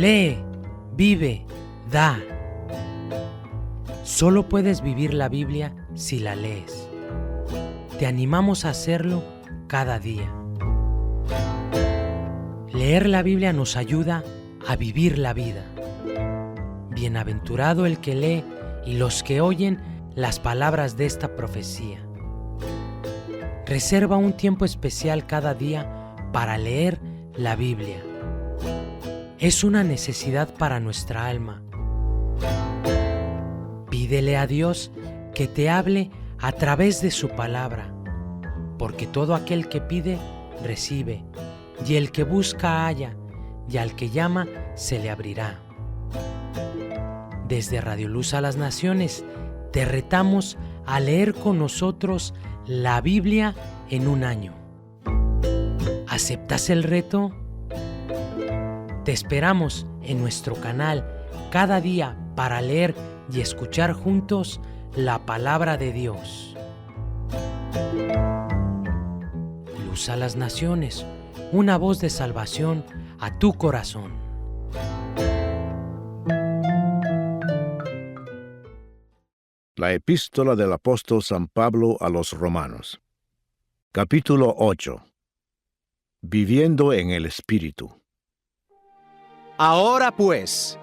Lee, vive, da. Solo puedes vivir la Biblia si la lees. Te animamos a hacerlo cada día. Leer la Biblia nos ayuda a vivir la vida. Bienaventurado el que lee y los que oyen las palabras de esta profecía. Reserva un tiempo especial cada día para leer la Biblia. Es una necesidad para nuestra alma. Pídele a Dios que te hable a través de su palabra, porque todo aquel que pide, recibe, y el que busca halla, y al que llama se le abrirá. Desde Radio Luz a las Naciones, te retamos a leer con nosotros la Biblia en un año. ¿Aceptas el reto? Te esperamos en nuestro canal cada día para leer y escuchar juntos la palabra de Dios. Luz a las Naciones, una voz de salvación a tu corazón. La epístola del apóstol San Pablo a los Romanos. Capítulo 8. Viviendo en el Espíritu. Ahora pues,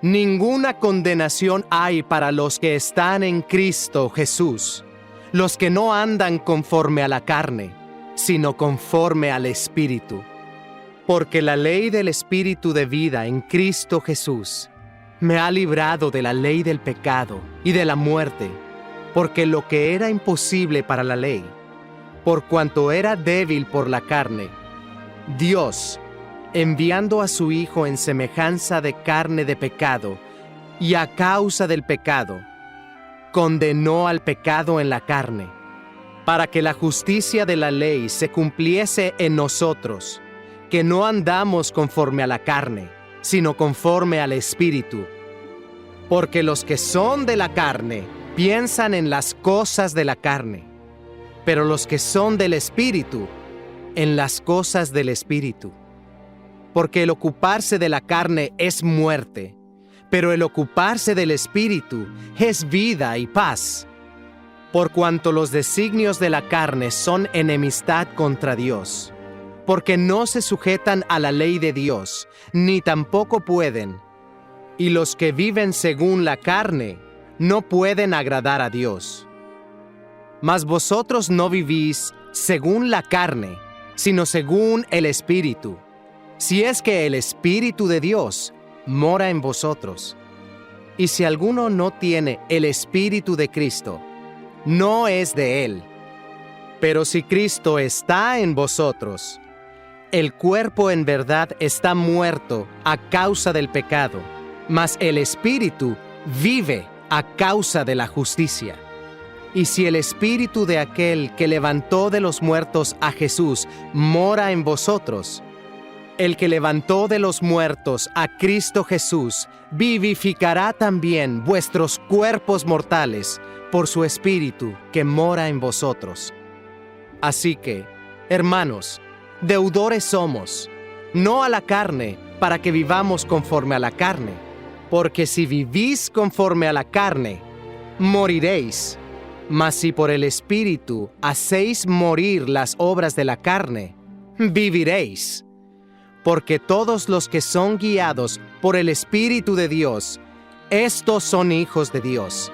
ninguna condenación hay para los que están en Cristo Jesús, los que no andan conforme a la carne, sino conforme al Espíritu. Porque la ley del Espíritu de vida en Cristo Jesús me ha librado de la ley del pecado y de la muerte, porque lo que era imposible para la ley, por cuanto era débil por la carne, Dios, enviando a su Hijo en semejanza de carne de pecado, y a causa del pecado, condenó al pecado en la carne, para que la justicia de la ley se cumpliese en nosotros, que no andamos conforme a la carne, sino conforme al Espíritu. Porque los que son de la carne piensan en las cosas de la carne, pero los que son del Espíritu, en las cosas del Espíritu. Porque el ocuparse de la carne es muerte, pero el ocuparse del Espíritu es vida y paz. Por cuanto los designios de la carne son enemistad contra Dios, porque no se sujetan a la ley de Dios, ni tampoco pueden. Y los que viven según la carne no pueden agradar a Dios. Mas vosotros no vivís según la carne, sino según el Espíritu, si es que el Espíritu de Dios mora en vosotros. Y si alguno no tiene el Espíritu de Cristo, no es de él. Pero si Cristo está en vosotros, el cuerpo en verdad está muerto a causa del pecado, mas el Espíritu vive a causa de la justicia. Y si el Espíritu de aquel que levantó de los muertos a Jesús mora en vosotros, el que levantó de los muertos a Cristo Jesús vivificará también vuestros cuerpos mortales por su Espíritu que mora en vosotros. Así que, hermanos, deudores somos, no a la carne, para que vivamos conforme a la carne, porque si vivís conforme a la carne, moriréis. Mas si por el Espíritu hacéis morir las obras de la carne, viviréis. Porque todos los que son guiados por el Espíritu de Dios, estos son hijos de Dios.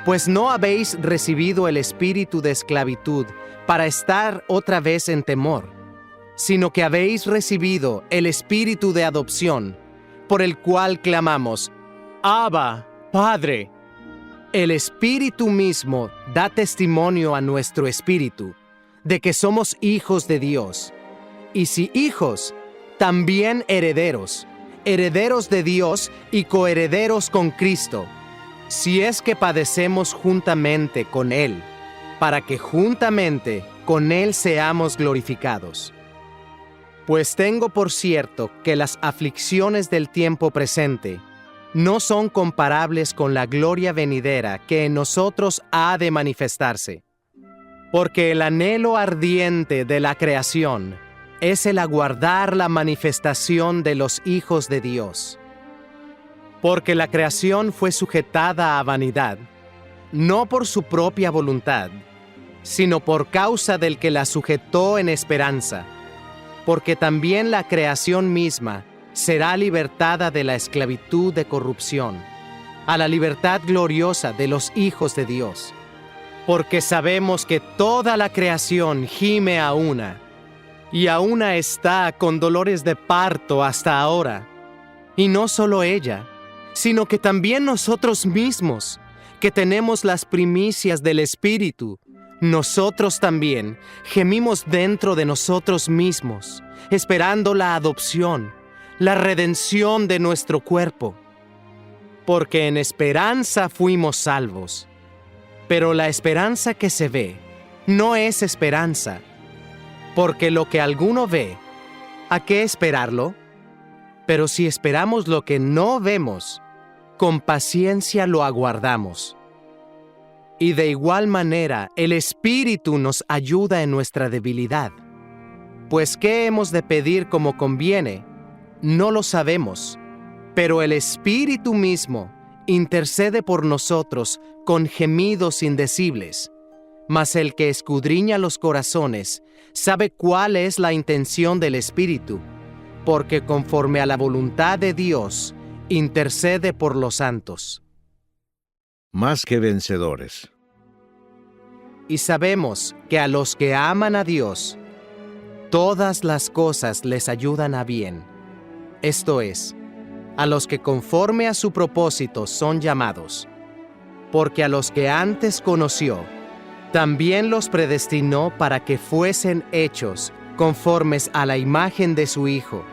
Pues no habéis recibido el espíritu de esclavitud para estar otra vez en temor, sino que habéis recibido el espíritu de adopción, por el cual clamamos, Abba, Padre. El Espíritu mismo da testimonio a nuestro espíritu de que somos hijos de Dios. Y si hijos, también herederos, herederos de Dios y coherederos con Cristo, si es que padecemos juntamente con Él, para que juntamente con Él seamos glorificados. Pues tengo por cierto que las aflicciones del tiempo presente no son comparables con la gloria venidera que en nosotros ha de manifestarse. Porque el anhelo ardiente de la creación es el aguardar la manifestación de los hijos de Dios. Porque la creación fue sujetada a vanidad, no por su propia voluntad, sino por causa del que la sujetó en esperanza, porque también la creación misma será libertada de la esclavitud de corrupción, a la libertad gloriosa de los hijos de Dios. Porque sabemos que toda la creación gime a una, y a una está con dolores de parto hasta ahora. Y no solo ella, sino que también nosotros mismos, que tenemos las primicias del Espíritu, nosotros también gemimos dentro de nosotros mismos, esperando la adopción, la redención de nuestro cuerpo. Porque en esperanza fuimos salvos. Pero la esperanza que se ve no es esperanza, porque lo que alguno ve, ¿a qué esperarlo? Pero si esperamos lo que no vemos, con paciencia lo aguardamos. Y de igual manera, el Espíritu nos ayuda en nuestra debilidad. Pues ¿qué hemos de pedir como conviene? No lo sabemos, pero el Espíritu mismo intercede por nosotros con gemidos indecibles. Mas el que escudriña los corazones sabe cuál es la intención del Espíritu, porque conforme a la voluntad de Dios, intercede por los santos. Más que vencedores. Y sabemos que a los que aman a Dios, todas las cosas les ayudan a bien. Esto es, a los que conforme a su propósito son llamados. Porque a los que antes conoció, también los predestinó para que fuesen hechos conformes a la imagen de su Hijo,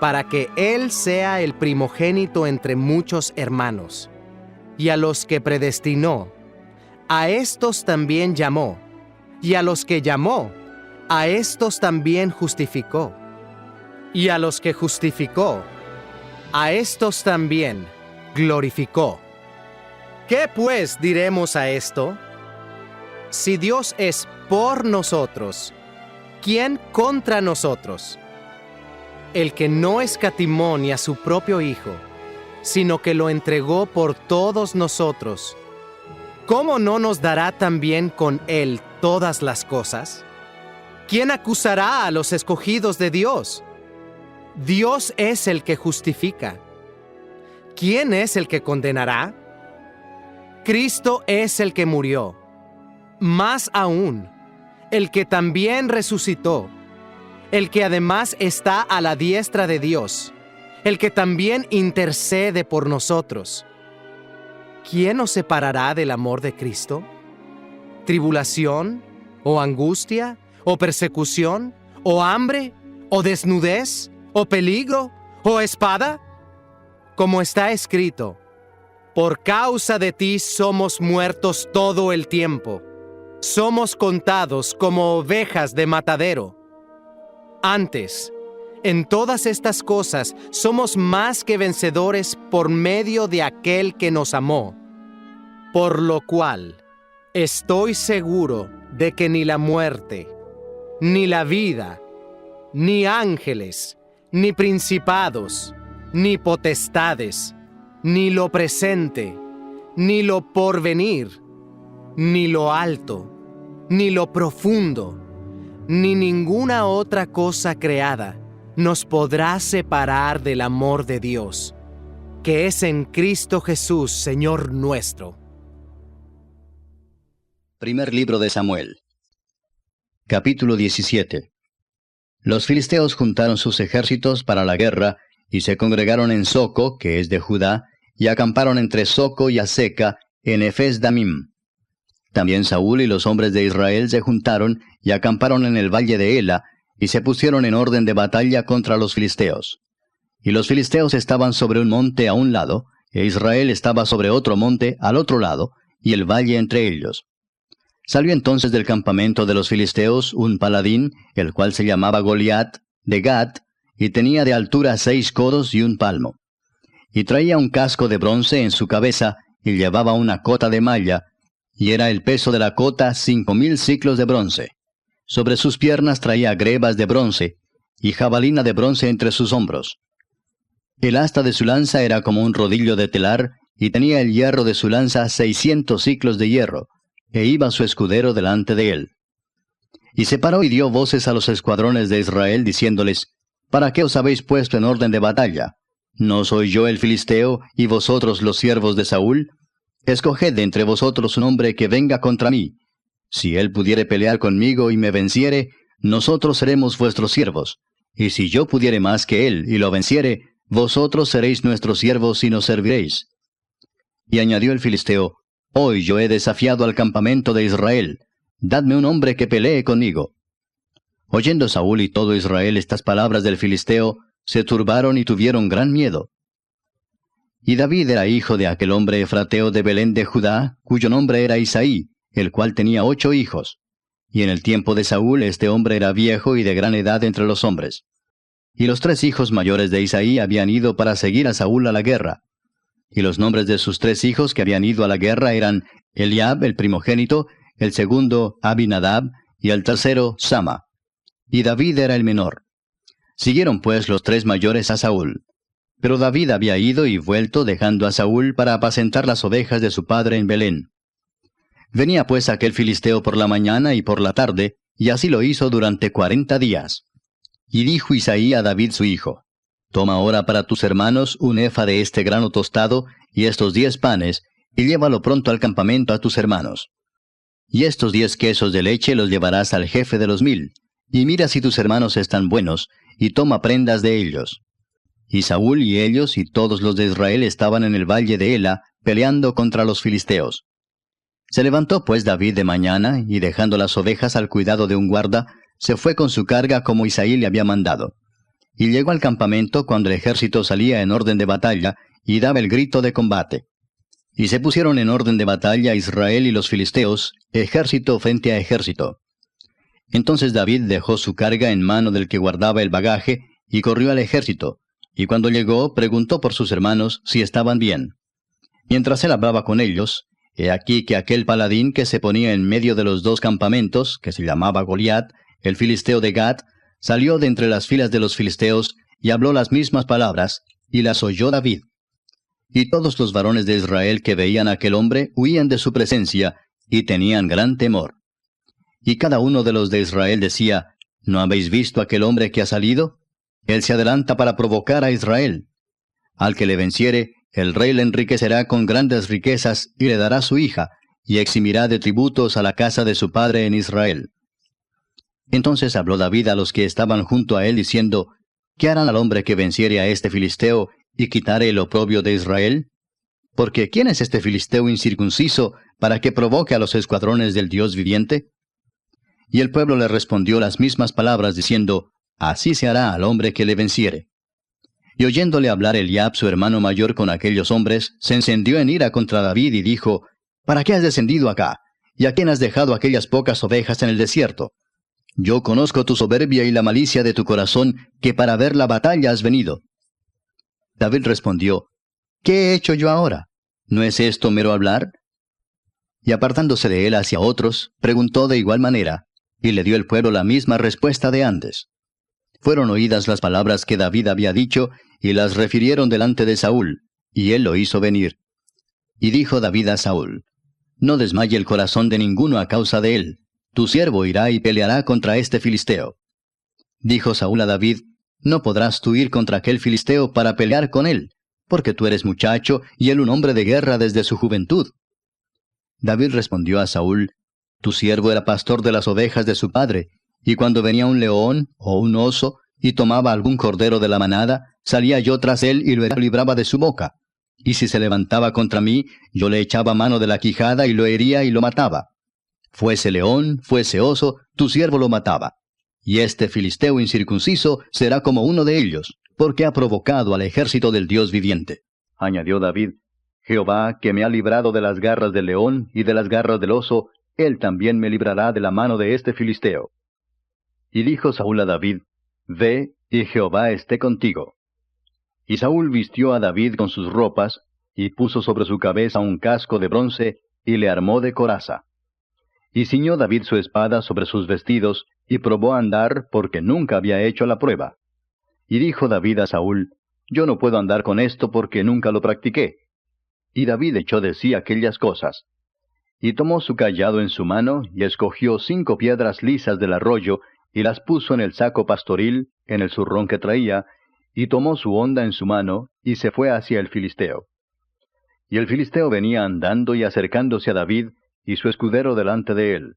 para que Él sea el primogénito entre muchos hermanos. Y a los que predestinó, a estos también llamó, y a los que llamó, a estos también justificó, y a los que justificó, a estos también glorificó. ¿Qué pues diremos a esto? Si Dios es por nosotros, ¿quién contra nosotros? El que no escatimó ni a su propio Hijo, sino que lo entregó por todos nosotros, ¿cómo no nos dará también con Él todas las cosas? ¿Quién acusará a los escogidos de Dios? Dios es el que justifica. ¿Quién es el que condenará? Cristo es el que murió, más aún, el que también resucitó, el que además está a la diestra de Dios, el que también intercede por nosotros. ¿Quién nos separará del amor de Cristo? ¿Tribulación, o angustia, o persecución, o hambre, o desnudez, o peligro, o espada? Como está escrito, por causa de ti somos muertos todo el tiempo. Somos contados como ovejas de matadero. Antes, en todas estas cosas somos más que vencedores por medio de aquel que nos amó. Por lo cual, estoy seguro de que ni la muerte, ni la vida, ni ángeles, ni principados, ni potestades, ni lo presente, ni lo porvenir, ni lo alto, ni lo profundo, ni ninguna otra cosa creada nos podrá separar del amor de Dios, que es en Cristo Jesús, Señor nuestro. Primer libro de Samuel. Capítulo 17. Los filisteos juntaron sus ejércitos para la guerra, y se congregaron en Soco, que es de Judá, y acamparon entre Soco y Aseca, en Efes-Damim. También Saúl y los hombres de Israel se juntaron, y acamparon en el valle de Ela, y se pusieron en orden de batalla contra los filisteos. Y los filisteos estaban sobre un monte a un lado, e Israel estaba sobre otro monte al otro lado, y el valle entre ellos. Salió entonces del campamento de los filisteos un paladín, el cual se llamaba Goliat, de Gat, y tenía de altura 6 codos y 1 palmo. Y traía un casco de bronce en su cabeza, y llevaba una cota de malla, y era el peso de la cota 5,000 siclos de bronce. Sobre sus piernas traía grebas de bronce, y jabalina de bronce entre sus hombros. El asta de su lanza era como un rodillo de telar, y tenía el hierro de su lanza 600 siclos de hierro, e iba su escudero delante de él. Y se paró y dio voces a los escuadrones de Israel, diciéndoles, ¿para qué os habéis puesto en orden de batalla? ¿No soy yo el filisteo, y vosotros los siervos de Saúl? Escoged de entre vosotros un hombre que venga contra mí. Si él pudiere pelear conmigo y me venciere, nosotros seremos vuestros siervos. Y si yo pudiere más que él y lo venciere, vosotros seréis nuestros siervos y nos serviréis. Y añadió el filisteo, Hoy yo he desafiado al campamento de Israel. Dadme un hombre que pelee conmigo. Oyendo Saúl y todo Israel estas palabras del filisteo, se turbaron y tuvieron gran miedo. Y David era hijo de aquel hombre efrateo de Belén de Judá, cuyo nombre era Isaí, el cual tenía 8 hijos. Y en el tiempo de Saúl este hombre era viejo y de gran edad entre los hombres. Y los 3 hijos mayores de Isaí habían ido para seguir a Saúl a la guerra. Y los nombres de sus 3 hijos que habían ido a la guerra eran Eliab, el primogénito, el segundo Abinadab, y el tercero Sama. Y David era el menor. Siguieron pues los 3 mayores a Saúl. Pero David había ido y vuelto dejando a Saúl para apacentar las ovejas de su padre en Belén. Venía pues aquel filisteo por la mañana y por la tarde, y así lo hizo durante 40 días. Y dijo Isaí a David su hijo, Toma ahora para tus hermanos un efa de este grano tostado, y estos 10 panes, y llévalo pronto al campamento a tus hermanos. Y estos 10 quesos de leche los llevarás al jefe de los 1000, y mira si tus hermanos están buenos, y toma prendas de ellos. Y Saúl y ellos y todos los de Israel estaban en el valle de Ela, peleando contra los filisteos. Se levantó pues David de mañana, y dejando las ovejas al cuidado de un guarda, se fue con su carga como Isaí le había mandado. Y llegó al campamento cuando el ejército salía en orden de batalla, y daba el grito de combate. Y se pusieron en orden de batalla Israel y los filisteos, ejército frente a ejército. Entonces David dejó su carga en mano del que guardaba el bagaje, y corrió al ejército, y cuando llegó preguntó por sus hermanos si estaban bien. Mientras él hablaba con ellos, he aquí que aquel paladín que se ponía en medio de los 2 campamentos, que se llamaba Goliat, el filisteo de Gat, salió de entre las filas de los filisteos, y habló las mismas palabras, y las oyó David. Y todos los varones de Israel que veían a aquel hombre huían de su presencia, y tenían gran temor. Y cada uno de los de Israel decía, ¿No habéis visto aquel hombre que ha salido? Él se adelanta para provocar a Israel. Al que le venciere, el rey le enriquecerá con grandes riquezas, y le dará su hija, y eximirá de tributos a la casa de su padre en Israel. Entonces habló David a los que estaban junto a él, diciendo, ¿Qué harán al hombre que venciere a este filisteo, y quitare el oprobio de Israel? Porque ¿quién es este filisteo incircunciso, para que provoque a los escuadrones del Dios viviente? Y el pueblo le respondió las mismas palabras, diciendo, Así se hará al hombre que le venciere. Y oyéndole hablar Eliab, su hermano mayor, con aquellos hombres, se encendió en ira contra David, y dijo, ¿Para qué has descendido acá? ¿Y a quién has dejado aquellas pocas ovejas en el desierto? Yo conozco tu soberbia y la malicia de tu corazón, que para ver la batalla has venido. David respondió, ¿Qué he hecho yo ahora? ¿No es esto mero hablar? Y apartándose de él hacia otros, preguntó de igual manera, y le dio el pueblo la misma respuesta de antes. Fueron oídas las palabras que David había dicho, y las refirieron delante de Saúl, y él lo hizo venir. Y dijo David a Saúl, No desmaye el corazón de ninguno a causa de él. Tu siervo irá y peleará contra este filisteo. Dijo Saúl a David, No podrás tú ir contra aquel filisteo para pelear con él, porque tú eres muchacho, y él un hombre de guerra desde su juventud. David respondió a Saúl, Tu siervo era pastor de las ovejas de su padre, y cuando venía un león o un oso, y tomaba algún cordero de la manada, salía yo tras él y lo libraba de su boca. Y si se levantaba contra mí, yo le echaba mano de la quijada y lo hería y lo mataba. Fuese león, fuese oso, tu siervo lo mataba. Y este filisteo incircunciso será como uno de ellos, porque ha provocado al ejército del Dios viviente. Añadió David, Jehová, que me ha librado de las garras del león y de las garras del oso, él también me librará de la mano de este filisteo. Y dijo Saúl a David, Ve, y Jehová esté contigo. Y Saúl vistió a David con sus ropas, y puso sobre su cabeza un casco de bronce, y le armó de coraza. Y ciñó David su espada sobre sus vestidos, y probó a andar, porque nunca había hecho la prueba. Y dijo David a Saúl, Yo no puedo andar con esto porque nunca lo practiqué. Y David echó de sí aquellas cosas. Y tomó su cayado en su mano, y escogió 5 piedras lisas del arroyo, y las puso en el saco pastoril, en el zurrón que traía, y tomó su honda en su mano, y se fue hacia el filisteo. Y el filisteo venía andando y acercándose a David, y su escudero delante de él.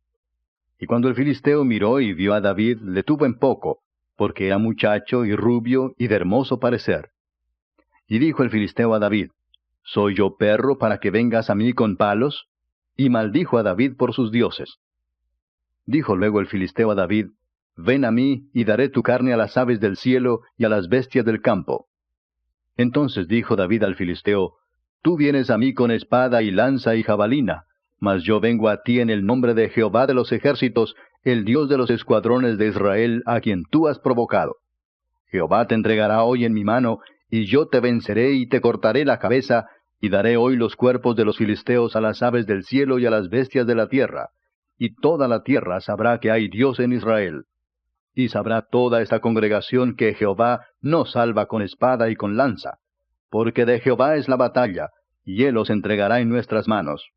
Y cuando el filisteo miró y vio a David, le tuvo en poco, porque era muchacho y rubio y de hermoso parecer. Y dijo el filisteo a David, ¿Soy yo perro para que vengas a mí con palos? Y maldijo a David por sus dioses. Dijo luego el filisteo a David, Ven a mí, y daré tu carne a las aves del cielo y a las bestias del campo. Entonces dijo David al filisteo, Tú vienes a mí con espada y lanza y jabalina, mas yo vengo a ti en el nombre de Jehová de los ejércitos, el Dios de los escuadrones de Israel, a quien tú has provocado. Jehová te entregará hoy en mi mano, y yo te venceré y te cortaré la cabeza, y daré hoy los cuerpos de los filisteos a las aves del cielo y a las bestias de la tierra. Y toda la tierra sabrá que hay Dios en Israel. Y sabrá toda esta congregación que Jehová no salva con espada y con lanza, porque de Jehová es la batalla, y él os entregará en nuestras manos.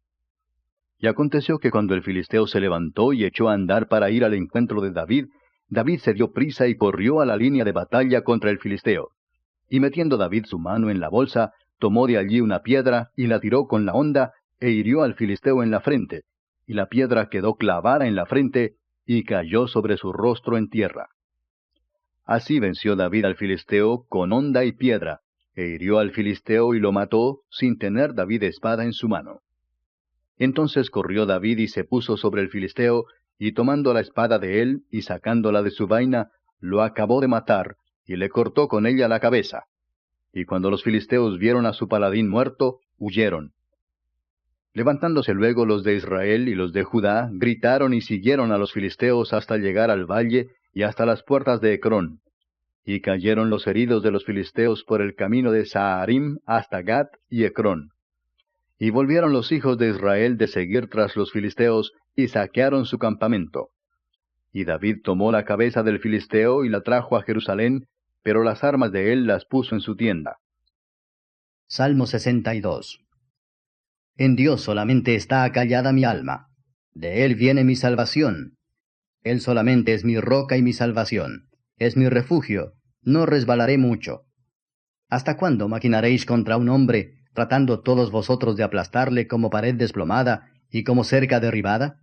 Y aconteció que cuando el filisteo se levantó y echó a andar para ir al encuentro de David, David se dio prisa y corrió a la línea de batalla contra el filisteo. Y metiendo David su mano en la bolsa, tomó de allí una piedra y la tiró con la honda, e hirió al filisteo en la frente, y la piedra quedó clavada en la frente, y cayó sobre su rostro en tierra. Así venció David al filisteo con honda y piedra, e hirió al filisteo y lo mató, sin tener David espada en su mano. Entonces corrió David y se puso sobre el filisteo, y tomando la espada de él, y sacándola de su vaina, lo acabó de matar, y le cortó con ella la cabeza. Y cuando los filisteos vieron a su paladín muerto, huyeron. Levantándose luego los de Israel y los de Judá, gritaron y siguieron a los filisteos hasta llegar al valle y hasta las puertas de Ecrón. Y cayeron los heridos de los filisteos por el camino de Saharim hasta Gat y Ecrón. Y volvieron los hijos de Israel de seguir tras los filisteos, y saquearon su campamento. Y David tomó la cabeza del filisteo y la trajo a Jerusalén, pero las armas de él las puso en su tienda. Salmo 62. En Dios solamente está acallada mi alma. De Él viene mi salvación. Él solamente es mi roca y mi salvación. Es mi refugio. No resbalaré mucho. ¿Hasta cuándo maquinaréis contra un hombre, tratando todos vosotros de aplastarle como pared desplomada y como cerca derribada?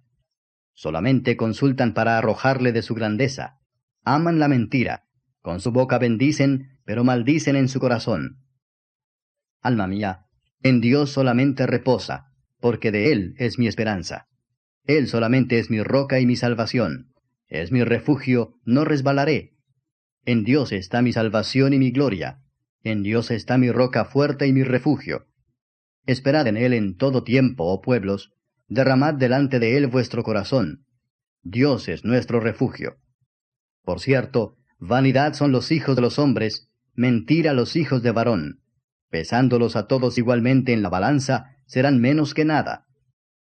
Solamente consultan para arrojarle de su grandeza. Aman la mentira. Con su boca bendicen, pero maldicen en su corazón. Alma mía, en Dios solamente reposa, porque de Él es mi esperanza. Él solamente es mi roca y mi salvación. Es mi refugio, no resbalaré. En Dios está mi salvación y mi gloria. En Dios está mi roca fuerte y mi refugio. Esperad en Él en todo tiempo, oh pueblos. Derramad delante de Él vuestro corazón. Dios es nuestro refugio. Por cierto, vanidad son los hijos de los hombres, mentira los hijos de varón. Pesándolos a todos igualmente en la balanza, serán menos que nada.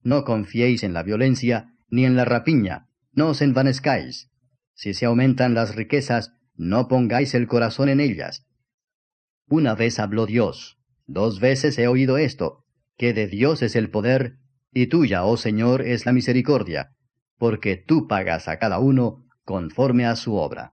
No confiéis en la violencia, ni en la rapiña, no os envanezcáis. Si se aumentan las riquezas, no pongáis el corazón en ellas. Una vez habló Dios, 2 veces he oído esto, que de Dios es el poder, y tuya, oh Señor, es la misericordia, porque tú pagas a cada uno conforme a su obra.